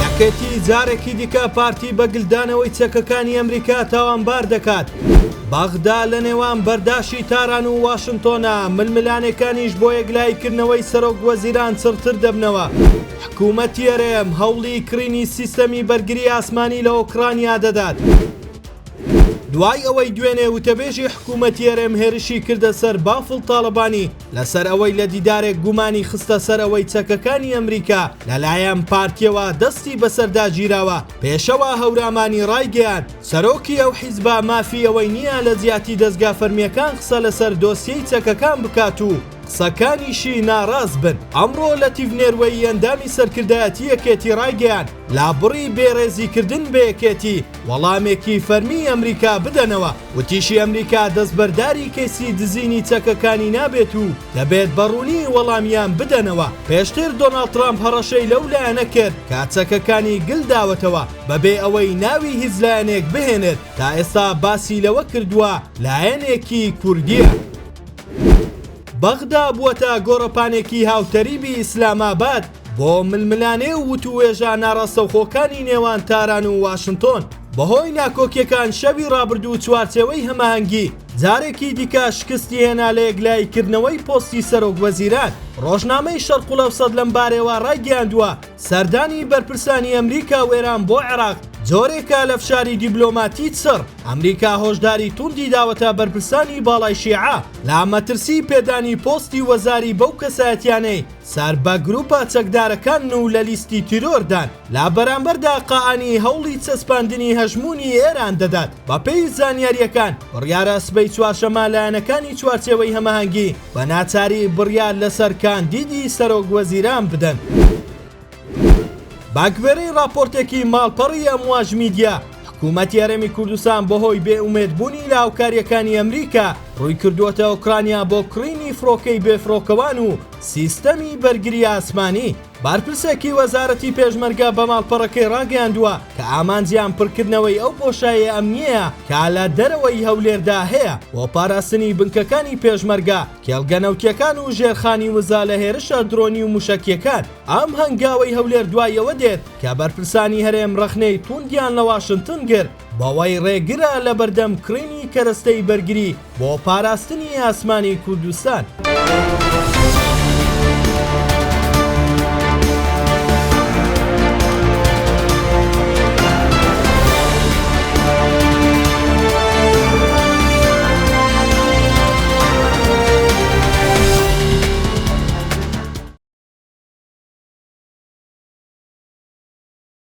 یەکێتی جارێکی دیکە پارتی بەگلدانەوەی چەکەکانی ئەمریکا تاوانبار دەکات. بەغدا لە نێوان بەرداشی تاران و واشنتۆنە ململانەکانیش بۆ یەکلایکردنەوەی سەرۆک وەزیران چڕتر دەبنەوە. حکوومەتی هەرێم هەوڵی کڕینی سیستەمی بەرگری ئاسمانی لە ئۆکرانیا دەدات. دوای ئەوەی دوێنێ وتەبێژی حکوومەتی هەرێم هێرشی کردە سەر بافڵ تاڵەبانی لەسەر ئەوەی لە دیدارێک گومانی خستە سەر ئەوەی چەکەکانی ئەمریکا لەلایەن پارتیەوە دەستی بەسەردا گیراوە. پێشەوە هەورامانی ڕایگەیان سەرۆکی ئەو حیزبە مافی ئەوەی نییە لە جیاتی دەستگا فەرمیەکان قسە لەسەر دۆسیەی چەکەکان بکات و قسەکانیشی ناڕاست بن. ئەمڕۆ لە تیڤنێروەی ئەندامی سەرکردایەتی یەکێتی ڕایگەیان لابڕی بێڕێزیکردن بە یەکێتی وەڵامێکی فەرمی ئەمریکا بدەنەوە. وتیشی ئەمریکا دەستبەرداری کەسی دزینی چەکەکانی نابێت و دەبێت بەڕوونی وەڵامیان بدەنەوە. پێشتر دۆناڵد ترامپ هەڕەشەی لەو لایەنە کرد کە چەکەکانی گلداوەتەوە بەبێ ئەوەی ناوی هیچ لایەنێک بهێنێت. تا ئێستا باسی لەوە کردووە لایەنێکی کوردیە. بەغدا بووەتە گۆڕەپانێکی هاوتەریبی ئیسلاماباد بۆ ململانێ و وتوێژە ناڕاستەوخۆکانی نێوان تاران و واشنتۆن. بەهۆی ناکۆکیەکان شەوی ڕابردوو چوارچێوەی هەماهەنگی جارێکی دیکە شکستی هێنا لە یەکلایکردنەوەی پۆستی سەرۆک وەزیران. ڕۆژنامەی شەرق الەوسەد لەم بارەوە ڕایگەیاندووە سەردانی بەرپرسانی ئەمریکا و ئێران بۆ عێراق جۆرێکە لە فشاری دیبلۆماتی چڕ. ئەمریکا هۆشداری توندی داوەتە بەرپرسانی باڵای شیعە لە مەترسی پێدانی پۆستی وەزاری بەو کەسایەتیانەی سەر بە گروپە چەکدارەکان و لە لیستی تیرۆردان. لە بەرامبەردا قائانی هەوڵی چەسپاندنی هەژمونی ئێران دەدات. بە پێی زانیاریەکان بڕیارە سبەی چوارشەمە لایەنەکانی چوارچێوەی هەماهەنگی بە ناچاری بڕیار لەسەر کاندیدی سەرۆک وەزیران بدەن. باگوێرەی راپۆرتێکی ماڵپەڕی ئەمواژ میدیا حکوومەتی هەرێمی کوردستان بەهۆی بێئومێدبوونی لە هاوکاریەکانی ئەمریکا ڕووی کردووەتە ئۆکرانیا بۆ کڕینی فڕۆکەی بێفرۆکەوان و سیستەمی بەرگری ئاسمانی. بارپرسێکی وەزارەتی پێشمەرگە بە ماڵپەڕەکەی ڕاگەیاندووە کە ئامانجیان پڕکردنەوەی ئەو بۆشایە ئەمنیەیە کە لە دەرەوەی هەولێردا هەیە بۆ پاراستنی بنکەکانی پێشمەرگە کێڵگەنەوتیەکان و ژێرخانی وزا لە هێرشە درۆنی و موشەکیەکان. ئەم هەنگاوەی هەولێر دوایەوە دێت کە بەرپرسانی هەرێم ڕەخنەی توندیان لە واشنتن گرت بەوەی ڕێگرە لە بەردەم کڕینی کەرەستەی بەرگری بۆ پاراستنی ئاسمانی کوردستان.